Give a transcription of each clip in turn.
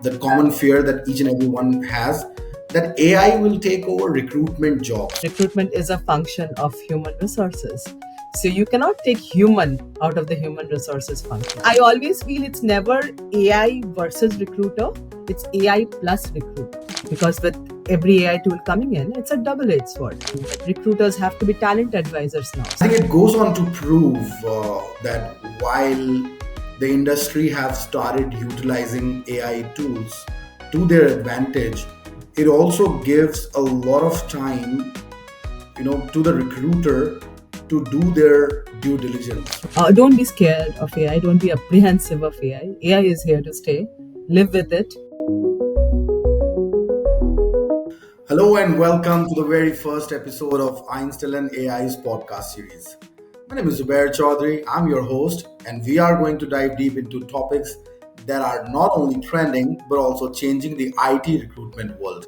that common fear that each and everyone has, that AI will take over recruitment jobs. Recruitment is a function of human resources. So you cannot take human out of the human resources function. I always feel it's never AI versus recruiter, it's AI plus recruiter. Because with every AI tool coming in, it's a double-edged sword. Recruiters have to be talent advisors now. I think it goes on to prove that while the industry have started utilizing AI tools to their advantage, it also gives a lot of time, to the recruiter to do their due diligence. Don't be scared of AI. Don't be apprehensive of AI. AI is here to stay. Live with it. Hello and welcome to the very first episode of Einstein and AI's podcast series. My name is Zubair Chaudhary. I'm your host, and we are going to dive deep into topics that are not only trending but also changing the IT recruitment world.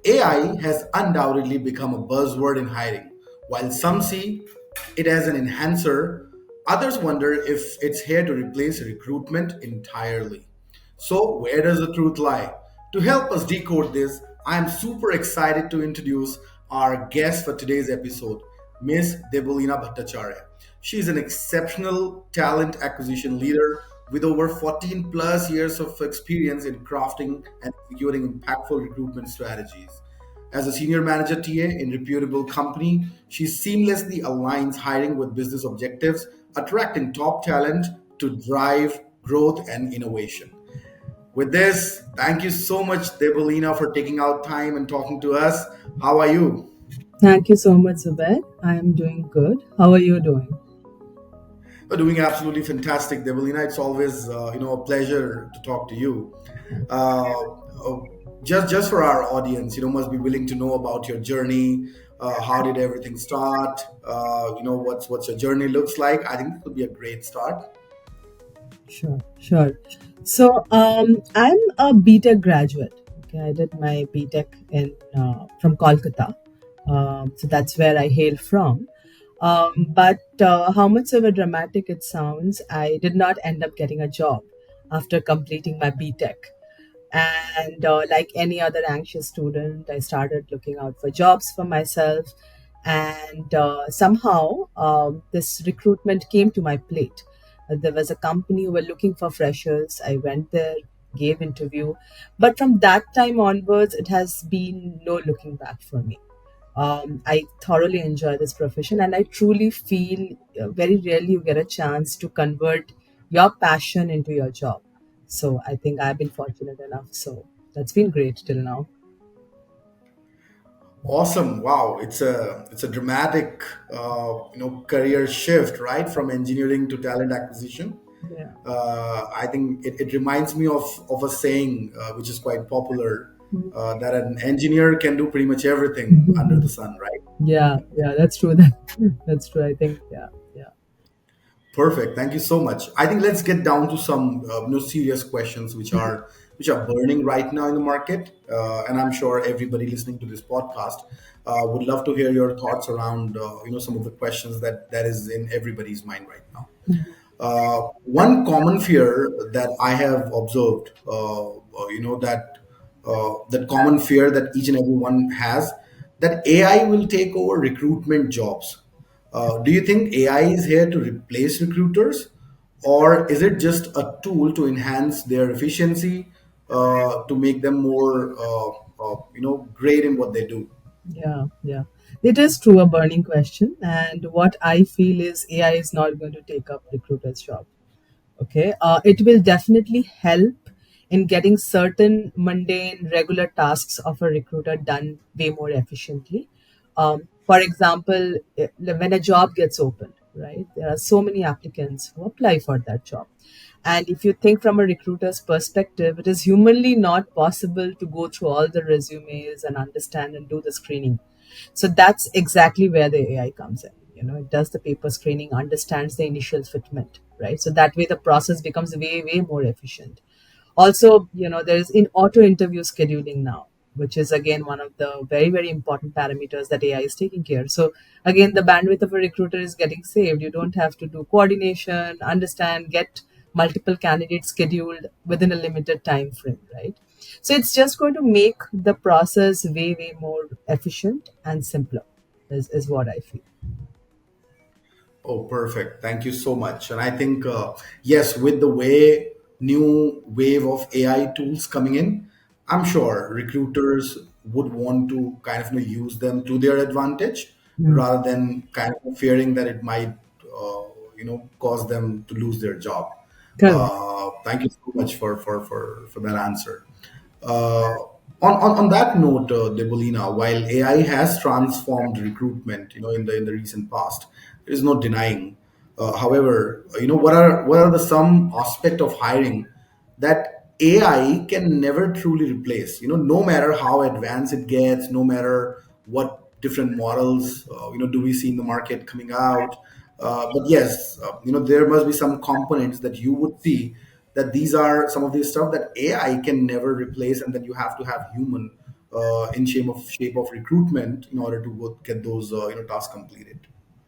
AI has undoubtedly become a buzzword in hiring. While some see it as an enhancer, others wonder if it's here to replace recruitment entirely. So, where does the truth lie? To help us decode this, I am super excited to introduce our guest for today's episode, Miss Debolina Bhattacharya. She is an exceptional talent acquisition leader with over 14 plus years of experience in crafting and executing impactful recruitment strategies. As a senior manager TA in reputable company, she seamlessly aligns hiring with business objectives, attracting top talent to drive growth and innovation. With this, thank you so much, Debolina, for taking out time and talking to us. How are you? Thank you so much, Zubair. I am doing good. How are you doing? You're doing absolutely fantastic, Debolina. It's always a pleasure to talk to you. Uh, uh, just for our audience, must be willing to know about your journey. How did everything start? What's your journey looks like. I think that would be a great start. Sure. So, I'm a BTech graduate. Okay, I did my BTech in from Kolkata. So that's where I hail from. But how much of a dramatic it sounds, I did not end up getting a job after completing my BTech. And like any other anxious student, I started looking out for jobs for myself. And somehow, this recruitment came to my plate. There was a company who were looking for freshers. I went there, gave interview. But from that time onwards, it has been no looking back for me. I thoroughly enjoy this profession, and I truly feel very rarely you get a chance to convert your passion into your job. So I think I've been fortunate enough. So that's been great till now. Awesome! Wow, it's a dramatic career shift, right, from engineering to talent acquisition. Yeah. I think it reminds me of a saying which is quite popular, that an engineer can do pretty much everything under the sun, right? Yeah, that's true. That's true. I think, yeah. Perfect. Thank you so much. I think let's get down to some serious questions which are burning right now in the market, and I'm sure everybody listening to this podcast would love to hear your thoughts around some of the questions that is in everybody's mind right now. One common fear that I have observed, that common fear that each and everyone has, that AI will take over recruitment jobs. Do you think AI is here to replace recruiters, or is it just a tool to enhance their efficiency, to make them more, great in what they do? Yeah. It is true, a burning question. And what I feel is AI is not going to take up recruiters' job. Okay, it will definitely help in getting certain mundane regular tasks of a recruiter done way more efficiently. For example, when a job gets opened, right, there are so many applicants who apply for that job, and if you think from a recruiter's perspective, it is humanly not possible to go through all the resumes and understand and do the screening. So that's exactly where the AI comes in. It does the paper screening, understands the initial fitment, right? So that way the process becomes way more efficient. Also, there's in auto interview scheduling now, which is again one of the very important parameters that AI is taking care. So again, the bandwidth of a recruiter is getting saved. You don't have to do coordination, understand, get multiple candidates scheduled within a limited time frame, right? So it's just going to make the process way more efficient and simpler, is what I feel. Oh, perfect. Thank you so much. And I think, yes, with the way new wave of AI tools coming in, I'm sure recruiters would want to kind of use them to their advantage Mm. rather than kind of fearing that it might, cause them to lose their job. Correct. Thank you so much for that answer. Uh, on that note, Debolina, while AI has transformed recruitment, in the recent past, there is no denying. However, what are the some aspect of hiring that AI can never truly replace? No matter how advanced it gets, no matter what different models, do we see in the market coming out. But yes, there must be some components that you would see that these are some of these stuff that AI can never replace, and then you have to have human in shape of recruitment in order to get those tasks completed.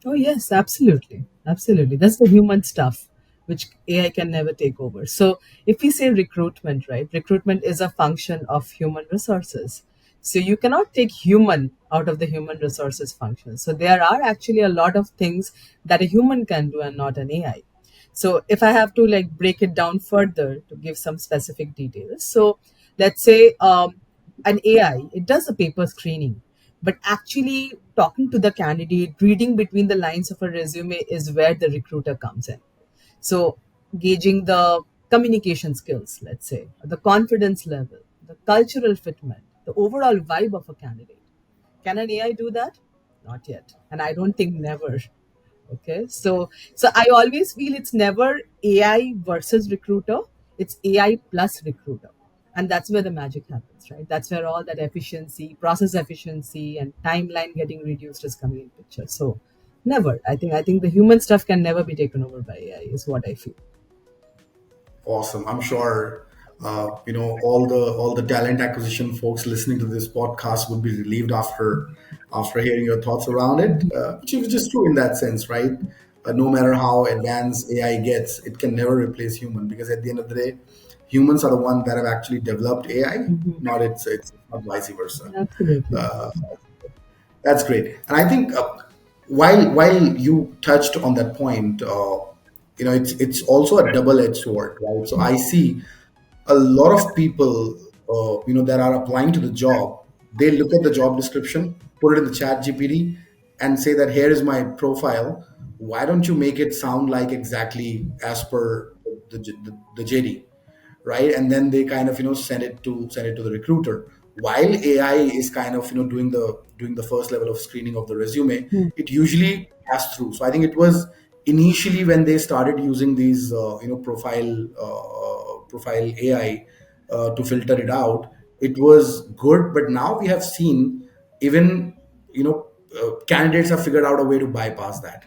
Oh, yes, absolutely. Absolutely. That's the human stuff, which AI can never take over. So, if we say recruitment, right, recruitment is a function of human resources. So, you cannot take human out of the human resources function. So, there are actually a lot of things that a human can do and not an AI. So, if I have to like break it down further to give some specific details, so let's say an AI, it does the paper screening, but actually talking to the candidate, reading between the lines of a resume is where the recruiter comes in. So gauging the communication skills, let's say, the confidence level, the cultural fitment, the overall vibe of a candidate. Can an AI do that? Not yet, and I don't think never. Okay, so I always feel it's never AI versus recruiter, it's AI plus recruiter, and that's where the magic happens, right? That's where all that efficiency, process efficiency, and timeline getting reduced is coming in picture. So never, I think the human stuff can never be taken over by AI is what I feel. Awesome. I'm sure all the talent acquisition folks listening to this podcast would be relieved after hearing your thoughts around it, which is true in that sense, right? No matter how advanced AI gets, it can never replace human because at the end of the day, humans are the ones that have actually developed AI, Mhm. not it's not vice versa. Absolutely. Uh, that's great. And I think while you touched on that point, it's also a double-edged sword, right? So I see a lot of people, that are applying to the job. They look at the job description, put it in the chat GPT, and say that here is my profile. Why don't you make it sound like exactly as per the JD? Right? And then they kind of send it to the recruiter while AI is kind of doing the first level of screening of the resume. Hmm. It usually pass through. So I think it was initially when they started using these profile AI to filter it out, it was good. But now we have seen even candidates have figured out a way to bypass that.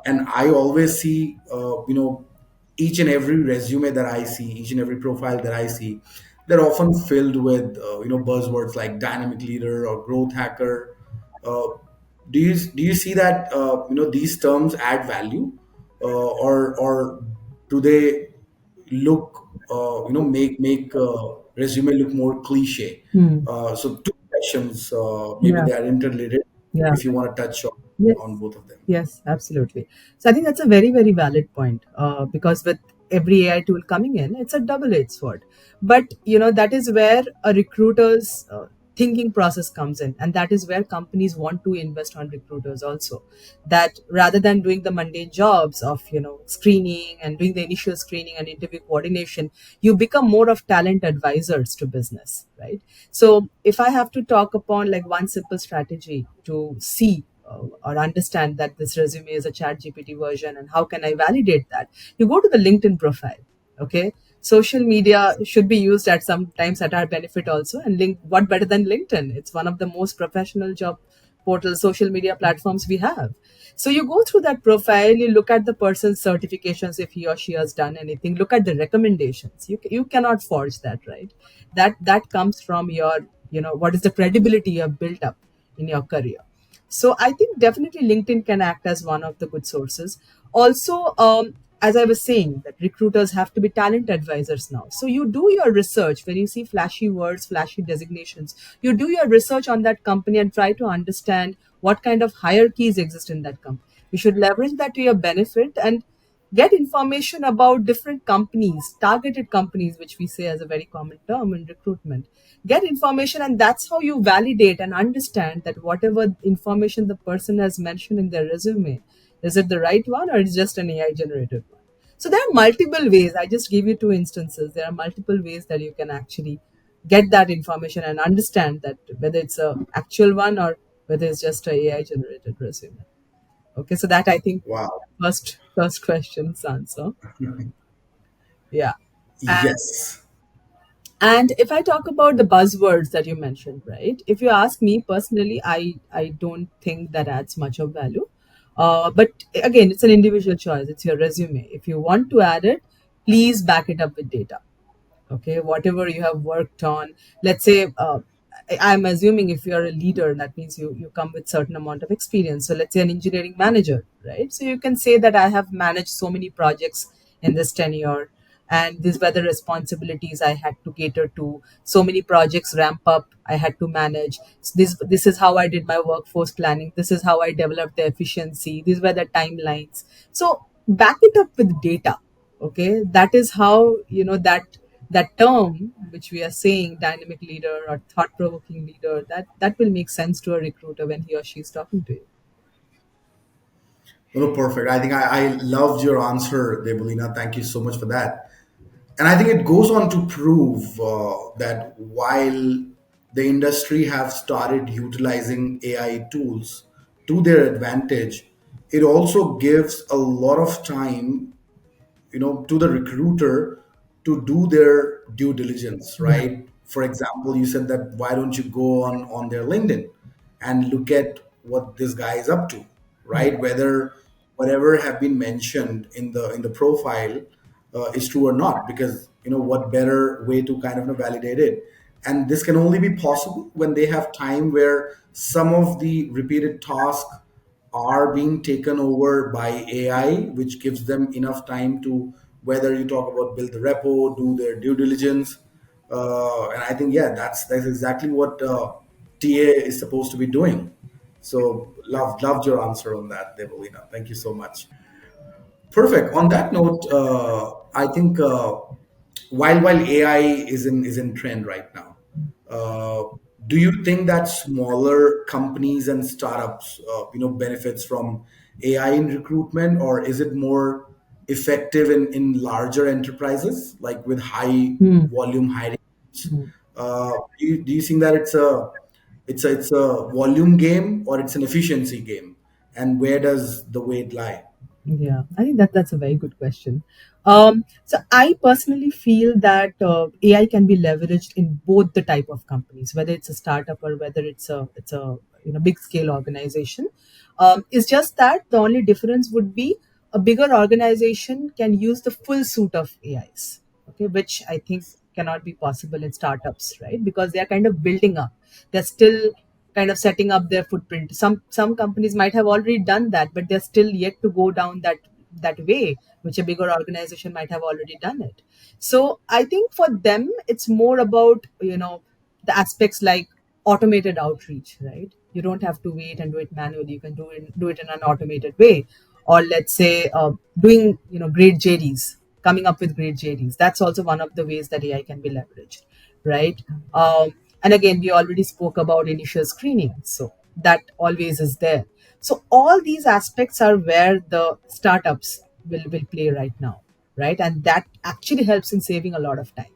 And I always see each and every resume that I see, each and every profile that I see, they're often filled with buzzwords like dynamic leader or growth hacker. Uh, do you see that these terms add value, or do they look make resume look more cliche? Hmm. So two questions, maybe Yeah. they are interrelated. Yeah. If you want to touch on Yes. both of them. Yes, absolutely. So I think that's a very valid point, because with every AI tool coming in, it's a double-edged sword. But that is where a recruiter's thinking process comes in, and that is where companies want to invest on recruiters also. That rather than doing the mundane jobs of screening and doing the initial screening and interview coordination, you become more of talent advisors to business, right? So if I have to talk upon like one simple strategy to see or understand that this resume is a chat GPT version and how can I validate that, you go to the LinkedIn profile. Okay, social media should be used at sometimes at our benefit also, and link what better than LinkedIn? It's one of the most professional job portal social media platforms we have. So you go through that profile, you look at the person's certifications, if he or she has done anything, look at the recommendations. You cannot forge that, right? That comes from your, what is the credibility you have built up in your career. So I think definitely LinkedIn can act as one of the good sources. Also, as I was saying, that recruiters have to be talent advisors now. So you do your research when you see flashy words, flashy designations. You do your research on that company and try to understand what kind of hierarchies exist in that company. You should leverage that to your benefit and get information about different companies, targeted companies, which we say as a very common term in recruitment. Get information, and that's how you validate and understand that whatever information the person has mentioned in their resume, is it the right one or is just an AI generated one? So there are multiple ways. I just give you two instances. There are multiple ways that you can actually get that information and understand that whether it's a actual one or whether it's just a AI generated resume. Okay, so that I think Wow. first question's answer. Yeah. Yes. And if I talk about the buzzwords that you mentioned, right? If you ask me personally, I don't think that adds much of value. But again, it's an individual choice. It's your resume. If you want to add it, please back it up with data. Okay, whatever you have worked on. Let's say I'm assuming if you're a leader, that means you come with certain amount of experience. So let's say an engineering manager, right? So you can say that I have managed so many projects in this tenure, and these were the responsibilities I had to cater to. So many projects ramp up I had to manage. So this is how I did my workforce planning. This is how I developed the efficiency. These were the timelines. So back it up with data. Okay, that is how that term which we are saying, dynamic leader or thought provoking leader, that will make sense to a recruiter when he or she is talking to you. No, perfect. I think I loved your answer, Debolina. Thank you so much for that. And I think it goes on to prove that while the industry have started utilizing AI tools to their advantage, it also gives a lot of time, to the recruiter to do their due diligence, Yeah. right? For example, you said that why don't you go on their LinkedIn and look at what this guy is up to, Yeah. right? Whether whatever have been mentioned in the profile is true or not, because what better way to kind of validate it. And this can only be possible when they have time where some of the repeated tasks are being taken over by AI, which gives them enough time to, whether you talk about build the repo, do their due diligence, and I think, yeah, that's exactly what TA is supposed to be doing. So loved your answer on that, Debolina. Thank you so much. Perfect. On that note, I think while AI is in trend right now, uh, do you think that smaller companies and startups, benefits from AI in recruitment, or is it more effective in larger enterprises like with high Hmm. volume hiring? Hmm. Do you think that it's a volume game or it's an efficiency game, and where does the weight lie? Yeah, I think that's a very good question. So I personally feel that AI can be leveraged in both the type of companies, whether it's a startup or whether it's a big scale organization. It's just that the only difference would be a bigger organization can use the full suite of AIs, okay, which I think cannot be possible in startups, right? Because they are kind of building up. They're still kind of setting up their footprint. Some companies might have already done that, but they're still yet to go down that way, which a bigger organization might have already done it. So I think for them it's more about the aspects like automated outreach, right? You don't have to wait and do it manually. You can do it in an automated way. Or let's say doing great JDs, coming up with great JDs. That's also one of the ways that AI can be leveraged, right? And again, we already spoke about initial screening, so that always is there. So all these aspects are where the startups will play right now, right? And that actually helps in saving a lot of time.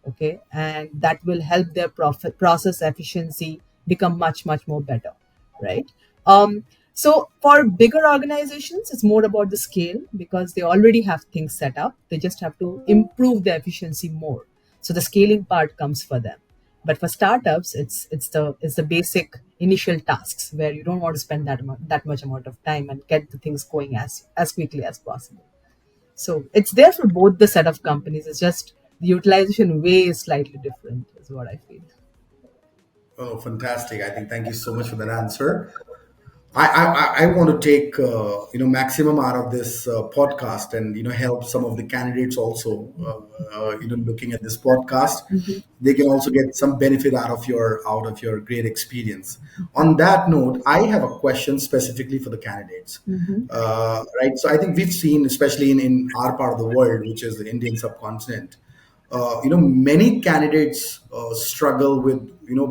Okay, and that will help their profit process efficiency become much more better, right? So for bigger organizations it's more about the scale, because they already have things set up, they just have to improve the efficiency more. So the scaling part comes for them. But for startups it's the basic initial tasks where you don't want to spend that much amount of time and get the things going as quickly as possible. So it's there for both the set of companies. It's just the utilization way is slightly different, is what I feel. Oh, fantastic. I think thank you so much for that answer. I want to take maximum out of this podcast, and help some of the candidates also looking at this podcast. Mhm. They can also get some benefit out of your great experience. On that note, I have a question specifically for the candidates. Mhm. Right, so I think we've seen, especially in our part of the world, which is the Indian subcontinent, many candidates struggle with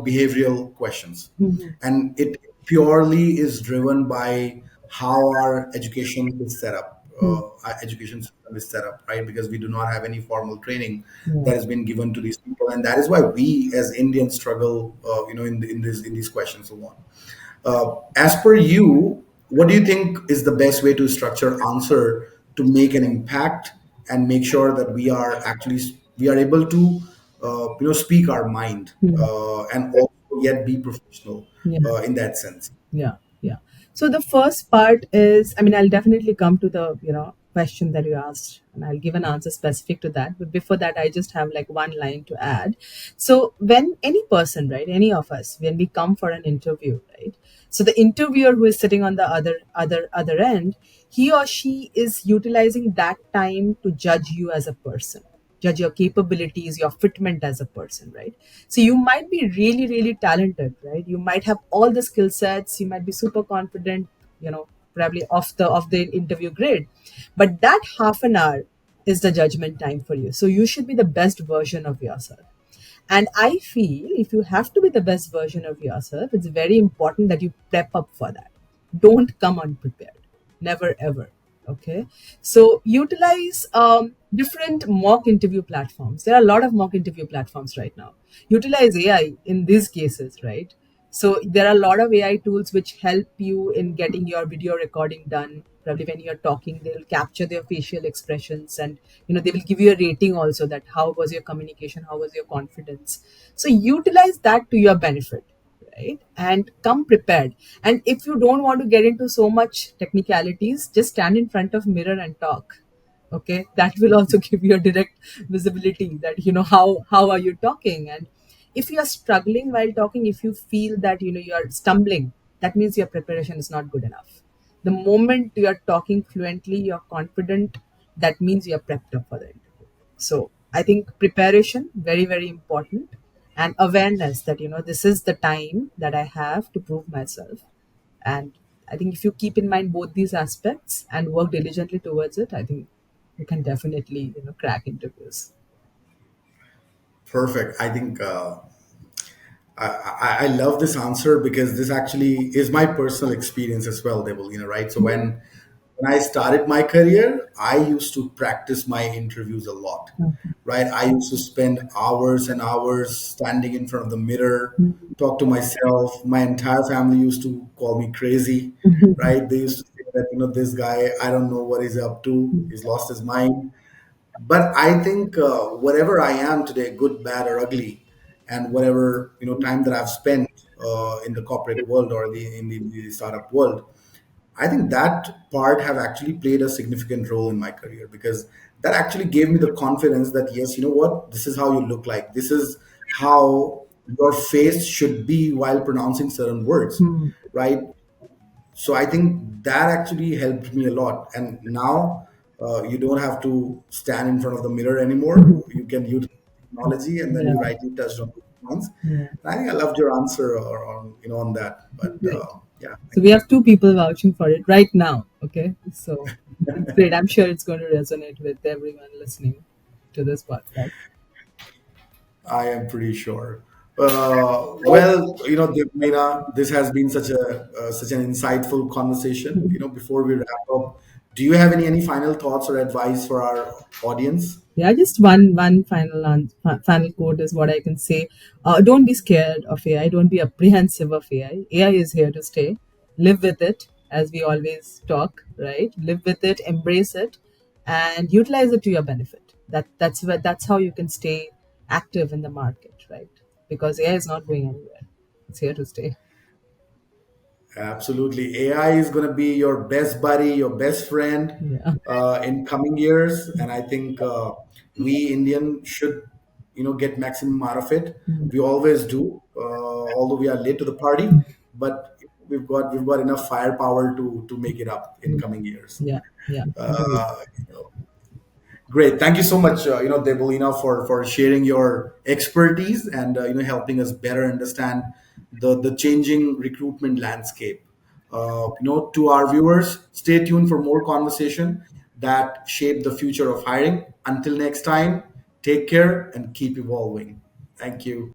behavioral questions, Mhm. and it purely is driven by how our education is set up. Mhm. Our education system is set up, right? Because we do not have any formal training Yeah. that has been given to these people, and that is why we as Indians struggle, in these questions so on. As per you, what do you think is the best way to structure answer to make an impact and make sure that we are able to speak our mind, Mhm. and also yet be professional Yeah. in that sense? Yeah, yeah. So the first part is, I mean, I'll definitely come to the, question that you asked, and I'll give an answer specific to that. But before that, I just have like one line to add. So when any person, right, any of us, when we come for an interview, right, so the interviewer who is sitting on the other end, he or she is utilizing that time to judge you as a person, judge your capabilities, your fitment as a person, right? So you might be really, really talented, right? You might have all the skill sets, you might be super confident, probably off the interview grade. But that half an hour is the judgment time for you. So you should be the best version of yourself. And I feel if you have to be the best version of yourself, it's very important that you prep up for that. Don't come unprepared. Never ever. Okay. So utilize different mock interview platforms. There are a lot of mock interview platforms right now. Utilize AI in these cases, right? So there are a lot of AI tools which help you in getting your video recording done. Probably when you're talking, they'll capture their facial expressions, and they will give you a rating also, that how was your communication, how was your confidence. So utilize that to your benefit, right? And come prepared. And if you don't want to get into so much technicalities, just stand in front of mirror and talk. Okay, that will also give you a direct visibility that how are you talking. And if you are struggling while talking, if you feel that you are stumbling, that means your preparation is not good enough. The moment you are talking fluently, you're confident, that means you're prepped up for the interview. So I think preparation, very, very important, and awareness that this is the time that I have to prove myself. And I think if you keep in mind both these aspects and work diligently towards it, I think you can definitely crack interviews. Perfect. I think I love this answer because this actually is my personal experience as well, Devil, right? So when I started my career, I used to practice my interviews a lot, right? I used to spend hours and hours standing in front of the mirror, talk to myself. My entire family used to call me crazy, right? They used to say that, this guy, I don't know what he's up to. He's lost his mind. But I think whatever I am today, good, bad, or ugly, and whatever time that I've spent in the corporate world or in the startup world, I think that part have actually played a significant role in my career, because that actually gave me the confidence that yes, you know what, this is how you look like. This is how your face should be while pronouncing certain words, Hmm. right? So I think that actually helped me a lot. And now you don't have to stand in front of the mirror anymore. You can use technology, and then you Yeah, rightly touched on the points. yeah. And I think I loved your answer on that. But Great. yeah, So we have two people vouching for it right now. Okay, so it's great. I'm sure it's going to resonate with everyone listening to this podcast. I am pretty sure. Well, Debolina, this has been such an insightful conversation. Before we wrap up, do you have any final thoughts or advice for our audience? Yeah, just one final quote is what I can say. Don't be scared of AI. Don't be apprehensive of AI. AI is here to stay. Live with it, as we always talk. Right? Live with it, embrace it, and utilize it to your benefit. That's how you can stay active in the market, right? Because AI is not going anywhere. It's here to stay. Absolutely. AI is going to be your best buddy, your best friend Yeah. in coming years. And I think we Indian should, get maximum out of it. Mm. We always do, although we are late to the party. But we've got enough firepower to make it up in Mm. coming years. Yeah, yeah, great. Uh, Great. Thank you so much, Debolina, for sharing your expertise and helping us better understand the changing recruitment landscape. To our viewers, stay tuned for more conversation that shape the future of hiring. Until next time, take care and keep evolving. Thank you.